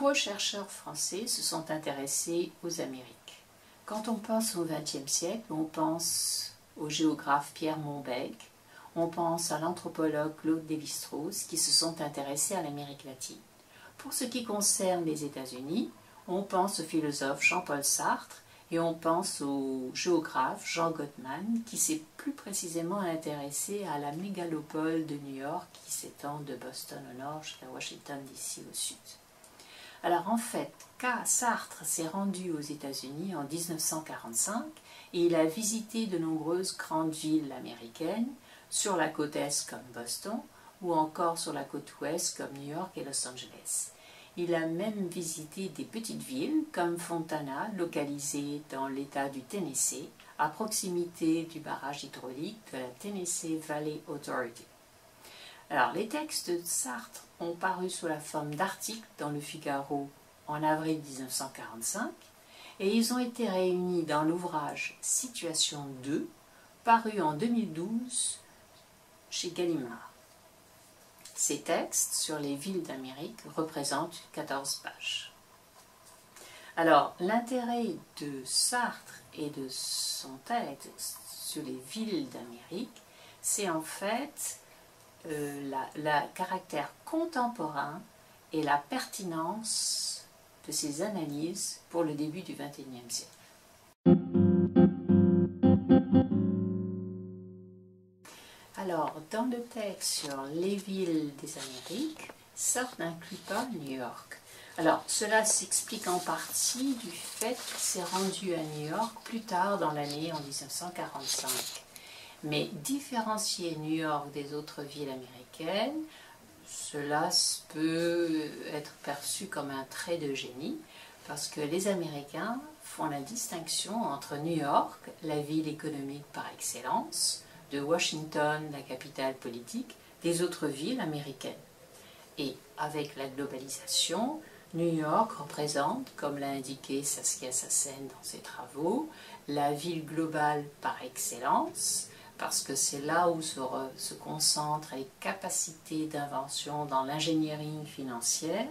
nombreux chercheurs français se sont intéressés aux Amériques. Quand on pense au XXe siècle, on pense au géographe Pierre Monbec, on pense à l'anthropologue Claude Lévi-Strauss qui se sont intéressés à l'Amérique latine. Pour ce qui concerne les États-Unis, on pense au philosophe Jean-Paul Sartre et on pense au géographe Jean Gottman qui s'est plus précisément intéressé à la mégalopole de New York qui s'étend de Boston au nord jusqu'à Washington DC au sud. Alors en fait, Sartre s'est rendu aux États-Unis en 1945 et il a visité de nombreuses grandes villes américaines, sur la côte est comme Boston ou encore sur la côte ouest comme New York et Los Angeles. Il a même visité des petites villes comme Fontana, localisée dans l'État du Tennessee, à proximité du barrage hydraulique de la Tennessee Valley Authority. Alors, les textes de Sartre ont paru sous la forme d'articles dans le Figaro en avril 1945 et ils ont été réunis dans l'ouvrage Situation 2, paru en 2012 chez Gallimard. Ces textes sur les villes d'Amérique représentent 14 pages. Alors, l'intérêt de Sartre et de son texte sur les villes d'Amérique, c'est en fait le caractère contemporain et la pertinence de ces analyses pour le début du XXIe siècle. Alors, dans le texte sur les villes des Amériques, Sartre n'inclut pas New York. Alors, cela s'explique en partie du fait qu'il s'est rendu à New York plus tard dans l'année en 1945. Mais différencier New York des autres villes américaines, cela peut être perçu comme un trait de génie, parce que les Américains font la distinction entre New York, la ville économique par excellence, de Washington, la capitale politique, des autres villes américaines. Et avec la globalisation, New York représente, comme l'a indiqué Saskia Sassen dans ses travaux, la ville globale par excellence, parce que c'est là où se concentrent les capacités d'invention dans l'ingénierie financière,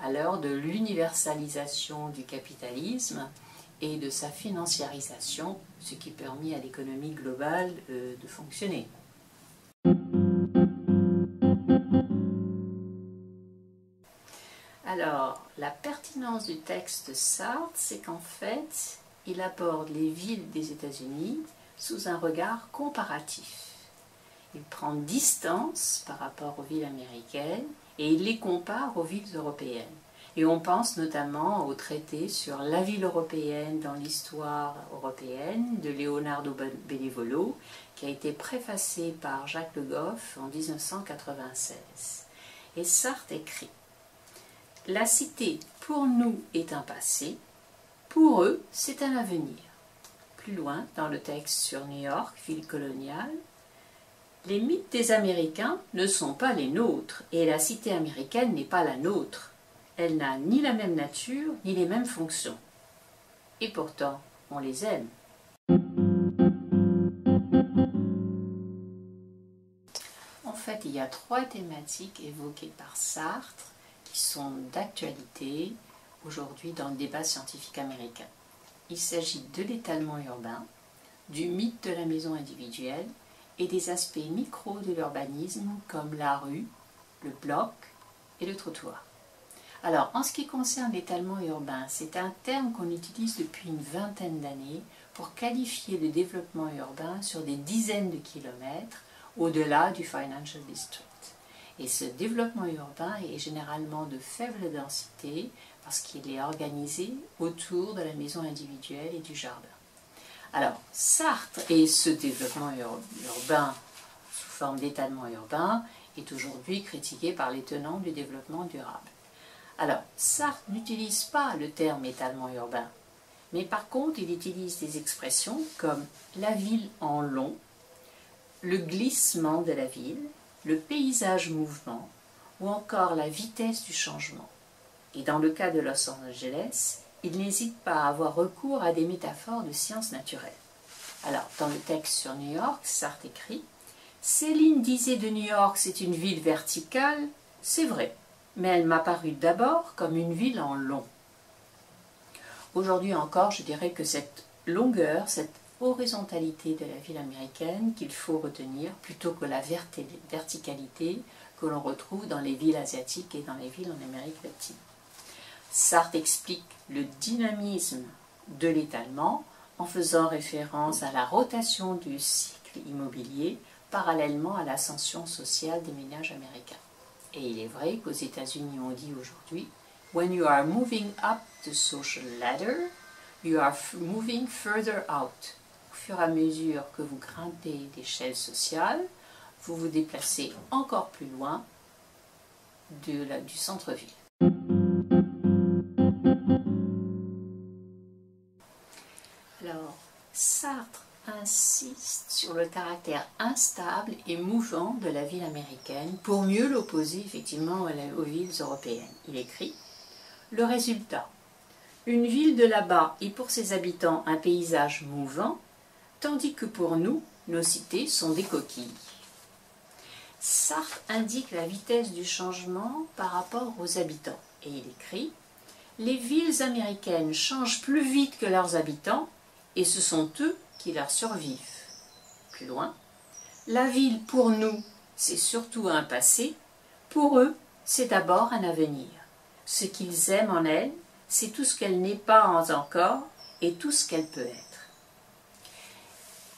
à l'heure de l'universalisation du capitalisme et de sa financiarisation, ce qui permet à l'économie globale de fonctionner. Alors, la pertinence du texte de Sartre, c'est qu'en fait, il aborde les villes des États-Unis sous un regard comparatif. Il prend distance par rapport aux villes américaines et il les compare aux villes européennes. Et on pense notamment au traité sur la ville européenne dans l'histoire européenne de Leonardo Benevolo, qui a été préfacé par Jacques Le Goff en 1996. Et Sartre écrit « La cité, pour nous, est un passé, pour eux, c'est un avenir. » Plus loin, dans le texte sur New York, ville coloniale, « Les mythes des Américains ne sont pas les nôtres, et la cité américaine n'est pas la nôtre. Elle n'a ni la même nature, ni les mêmes fonctions. Et pourtant, on les aime. » En fait, il y a 3 thématiques évoquées par Sartre qui sont d'actualité aujourd'hui dans le débat scientifique américain. Il s'agit de l'étalement urbain, du mythe de la maison individuelle et des aspects micros de l'urbanisme comme la rue, le bloc et le trottoir. Alors, en ce qui concerne l'étalement urbain, c'est un terme qu'on utilise depuis une vingtaine d'années pour qualifier le développement urbain sur des dizaines de kilomètres au-delà du Financial District. Et ce développement urbain est généralement de faible densité parce qu'il est organisé autour de la maison individuelle et du jardin. Alors, Sartre et ce développement urbain sous forme d'étalement urbain est aujourd'hui critiqué par les tenants du développement durable. Alors, Sartre n'utilise pas le terme étalement urbain, mais par contre, il utilise des expressions comme la ville en long, le glissement de la ville, le paysage mouvement ou encore la vitesse du changement. Et dans le cas de Los Angeles, il n'hésite pas à avoir recours à des métaphores de sciences naturelles. Alors, dans le texte sur New York, Sartre écrit « Céline disait de New York, c'est une ville verticale, c'est vrai, mais elle m'a paru d'abord comme une ville en long. Aujourd'hui encore, je dirais que cette longueur, cette horizontalité de la ville américaine qu'il faut retenir plutôt que la verticalité que l'on retrouve dans les villes asiatiques et dans les villes en Amérique latine. Sartre explique le dynamisme de l'étalement en faisant référence à la rotation du cycle immobilier parallèlement à l'ascension sociale des ménages américains. Et il est vrai qu'aux États-Unis, on dit aujourd'hui « When you are moving up the social ladder, you are moving further out ». Au fur et à mesure que vous grimpez l'échelle sociale, vous vous déplacez encore plus loin du centre-ville. Alors, Sartre insiste sur le caractère instable et mouvant de la ville américaine pour mieux l'opposer effectivement aux villes européennes. Il écrit « Le résultat, une ville de là-bas est pour ses habitants un paysage mouvant, tandis que pour nous, nos cités sont des coquilles. » Sartre indique la vitesse du changement par rapport aux habitants et il écrit « Les villes américaines changent plus vite que leurs habitants et ce sont eux qui leur survivent. » Plus loin, « La ville pour nous, c'est surtout un passé, pour eux, c'est d'abord un avenir. Ce qu'ils aiment en elle, c'est tout ce qu'elle n'est pas encore et tout ce qu'elle peut être. »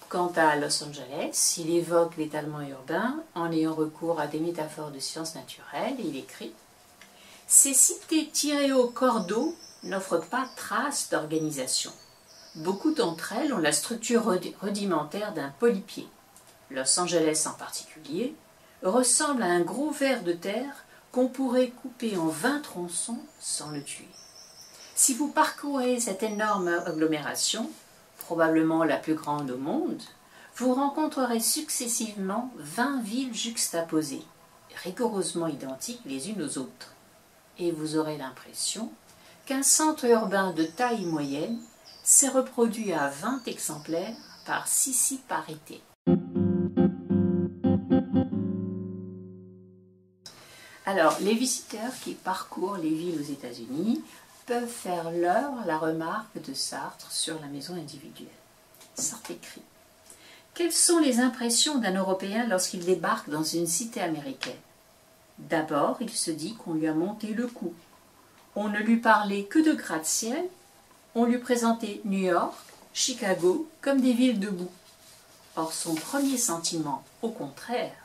Quant à Los Angeles, il évoque l'étalement urbain en ayant recours à des métaphores de sciences naturelles et il écrit « Ces cités tirées au cordeau n'offrent pas trace d'organisation. Beaucoup d'entre elles ont la structure rudimentaire d'un polypier. Los Angeles en particulier ressemble à un gros ver de terre qu'on pourrait couper en 20 tronçons sans le tuer. Si vous parcourez cette énorme agglomération, probablement la plus grande au monde, vous rencontrerez successivement 20 villes juxtaposées, rigoureusement identiques les unes aux autres. Et vous aurez l'impression qu'un centre urbain de taille moyenne s'est reproduit à 20 exemplaires par scissiparité. Alors, les visiteurs qui parcourent les villes aux États-Unis peuvent faire la remarque de Sartre sur la maison individuelle. Sartre écrit « Quelles sont les impressions d'un Européen lorsqu'il débarque dans une cité américaine ? D'abord, il se dit qu'on lui a monté le coup. On ne lui parlait que de gratte-ciel. On lui présentait New York, Chicago comme des villes debout. Or son premier sentiment, au contraire,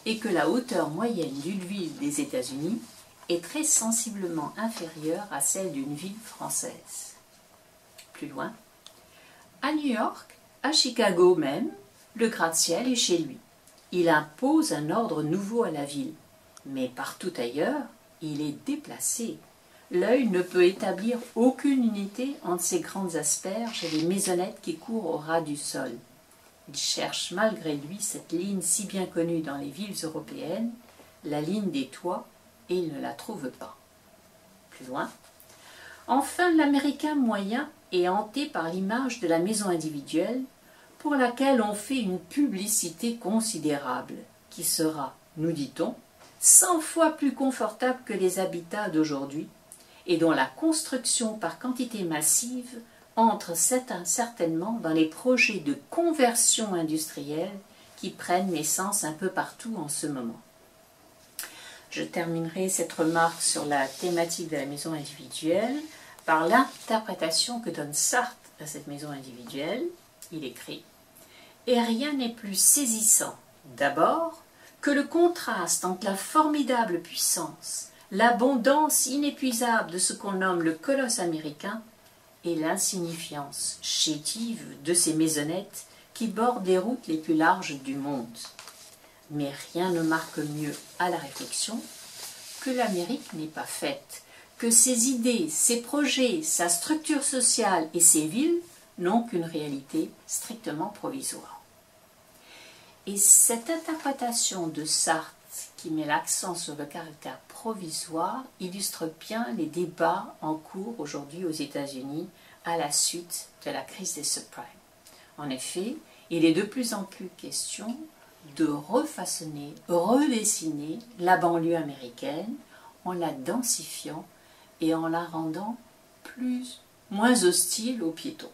est que la hauteur moyenne d'une ville des États-Unis est très sensiblement inférieure à celle d'une ville française. » Plus loin, « À New York, à Chicago même, le gratte-ciel est chez lui. Il impose un ordre nouveau à la ville, mais partout ailleurs, il est déplacé. L'œil ne peut établir aucune unité entre ces grandes asperges et les maisonnettes qui courent au ras du sol. Il cherche malgré lui cette ligne si bien connue dans les villes européennes, la ligne des toits, et il ne la trouve pas. » Plus loin, « Enfin, l'Américain moyen est hanté par l'image de la maison individuelle pour laquelle on fait une publicité considérable, qui sera, nous dit-on, 100 fois plus confortable que les habitats d'aujourd'hui, et dont la construction par quantité massive entre certainement dans les projets de conversion industrielle qui prennent naissance un peu partout en ce moment. » Je terminerai cette remarque sur la thématique de la maison individuelle par l'interprétation que donne Sartre à cette maison individuelle. Il écrit « Et rien n'est plus saisissant, d'abord, que le contraste entre la formidable puissance, l'abondance inépuisable de ce qu'on nomme le colosse américain et l'insignifiance chétive de ces maisonnettes qui bordent les routes les plus larges du monde. Mais rien ne marque mieux à la réflexion que l'Amérique n'est pas faite, que ses idées, ses projets, sa structure sociale et ses villes n'ont qu'une réalité strictement provisoire. » Et cette interprétation de Sartre qui met l'accent sur le caractère provisoire illustre bien les débats en cours aujourd'hui aux États-Unis à la suite de la crise des subprimes. En effet, il est de plus en plus question de refaçonner, redessiner la banlieue américaine en la densifiant et en la rendant moins hostile aux piétons.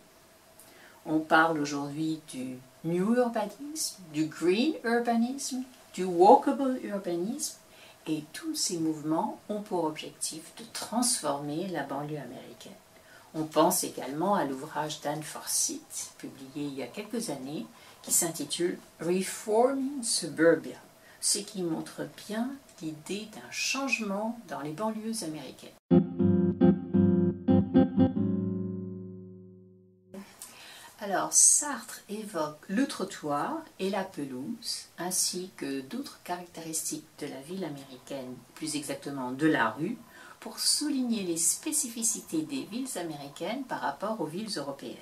On parle aujourd'hui du New Urbanisme, du Green Urbanisme, du Walkable Urbanisme, et tous ces mouvements ont pour objectif de transformer la banlieue américaine. On pense également à l'ouvrage d'Anne Forsyth, publié il y a quelques années, qui s'intitule « Reforming Suburbia », ce qui montre bien l'idée d'un changement dans les banlieues américaines. Alors, Sartre évoque le trottoir et la pelouse, ainsi que d'autres caractéristiques de la ville américaine, plus exactement de la rue, pour souligner les spécificités des villes américaines par rapport aux villes européennes.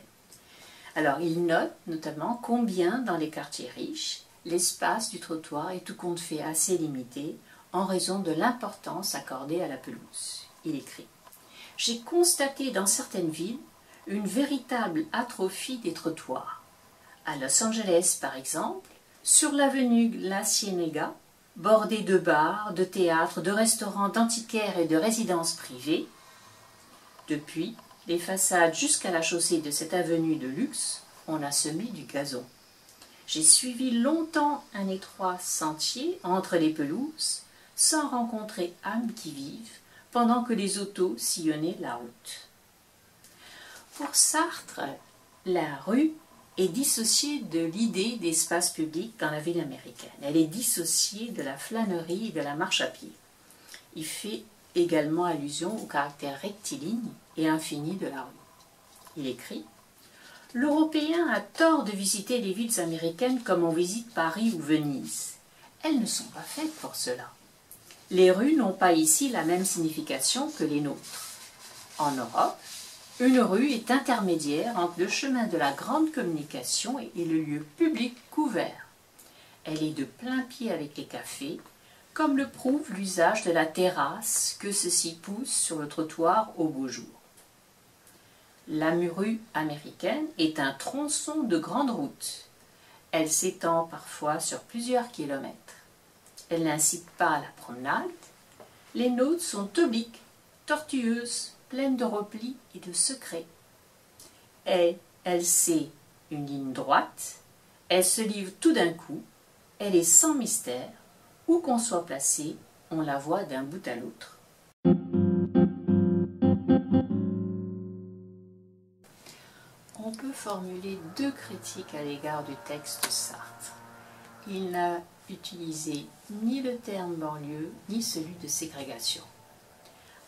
Alors, il note notamment combien, dans les quartiers riches, l'espace du trottoir est tout compte fait assez limité en raison de l'importance accordée à la pelouse. Il écrit « J'ai constaté dans certaines villes une véritable atrophie des trottoirs. À Los Angeles, par exemple, sur l'avenue La Ciénega, bordée de bars, de théâtres, de restaurants, d'antiquaires et de résidences privées. Depuis les façades jusqu'à la chaussée de cette avenue de luxe, on a semé du gazon. J'ai suivi longtemps un étroit sentier entre les pelouses, sans rencontrer âme qui vive, pendant que les autos sillonnaient la route. » Pour Sartre, la rue est dissociée de l'idée d'espace public dans la ville américaine. Elle est dissociée de la flânerie et de la marche à pied. Il fait également allusion au caractère rectiligne et infini de la rue. Il écrit « L'Européen a tort de visiter les villes américaines comme on visite Paris ou Venise. Elles ne sont pas faites pour cela. Les rues n'ont pas ici la même signification que les nôtres. En Europe, une rue est intermédiaire entre le chemin de la grande communication et le lieu public couvert. Elle est de plein pied avec les cafés, comme le prouve l'usage de la terrasse que ceux-ci poussent sur le trottoir au beau jour. La rue américaine est un tronçon de grande route. Elle s'étend parfois sur plusieurs kilomètres. Elle n'incite pas à la promenade. Les nôtres sont obliques, tortueuses, pleine de replis et de secrets. Elle sait une ligne droite, elle se livre tout d'un coup, elle est sans mystère, où qu'on soit placé, on la voit d'un bout à l'autre. On peut formuler deux critiques à l'égard du texte de Sartre. Il n'a utilisé ni le terme banlieue, ni celui de ségrégation.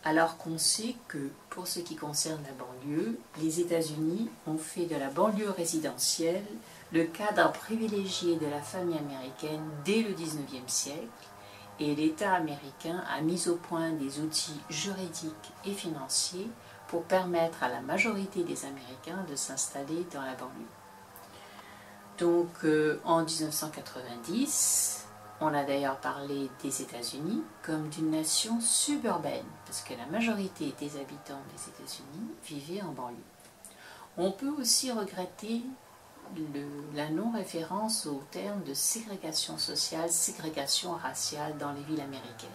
Alors qu'on sait que, pour ce qui concerne la banlieue, les États-Unis ont fait de la banlieue résidentielle le cadre privilégié de la famille américaine dès le XIXe siècle, et l'État américain a mis au point des outils juridiques et financiers pour permettre à la majorité des Américains de s'installer dans la banlieue. Donc, en 1990, on a d'ailleurs parlé des États-Unis comme d'une nation suburbaine, parce que la majorité des habitants des États-Unis vivaient en banlieue. On peut aussi regretter la non-référence au terme de ségrégation sociale, ségrégation raciale dans les villes américaines.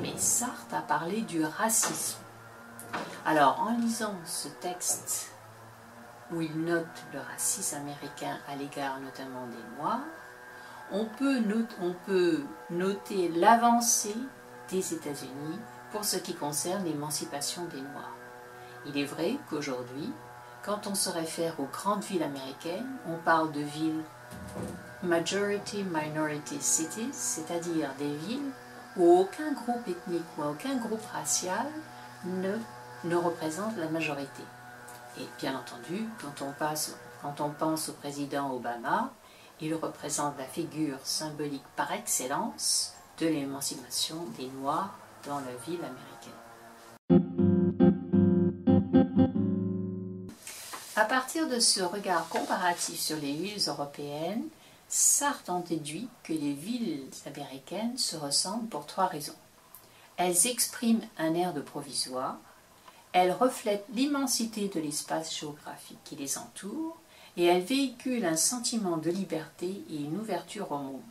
Mais Sartre a parlé du racisme. Alors, en lisant ce texte où il note le racisme américain à l'égard notamment des Noirs, on peut noter l'avancée des États-Unis pour ce qui concerne l'émancipation des Noirs. Il est vrai qu'aujourd'hui, quand on se réfère aux grandes villes américaines, on parle de villes majority minority cities, c'est-à-dire des villes où aucun groupe ethnique ou aucun groupe racial ne représente la majorité. Et bien entendu, quand on pense au président Obama, il représente la figure symbolique par excellence de l'émancipation des Noirs dans la ville américaine. À partir de ce regard comparatif sur les villes européennes, Sartre en déduit que les villes américaines se ressemblent pour trois raisons. Elles expriment un air de provisoire, elles reflètent l'immensité de l'espace géographique qui les entoure, et elle véhicule un sentiment de liberté et une ouverture au monde.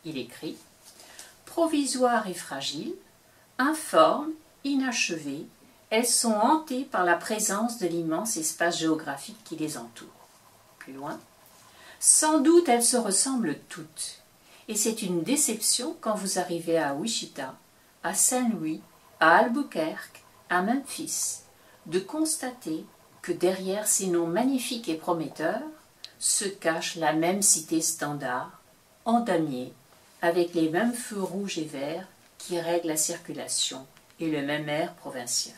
Il écrit « Provisoire et fragile, Informes, inachevées, elles sont hantées par la présence de l'immense espace géographique qui les entoure. Plus loin, sans doute elles se ressemblent toutes, et c'est une déception quand vous arrivez à Wichita, à Saint-Louis, à Albuquerque, à Memphis, de constater que derrière ces noms magnifiques et prometteurs se cache la même cité standard, en damier, avec les mêmes feux rouges et verts qui règlent la circulation et le même air provincial.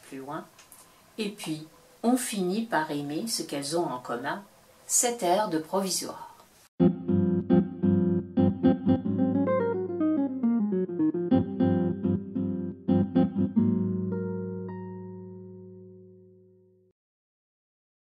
Plus loin, et puis on finit par aimer ce qu'elles ont en commun, cet air de provisoire.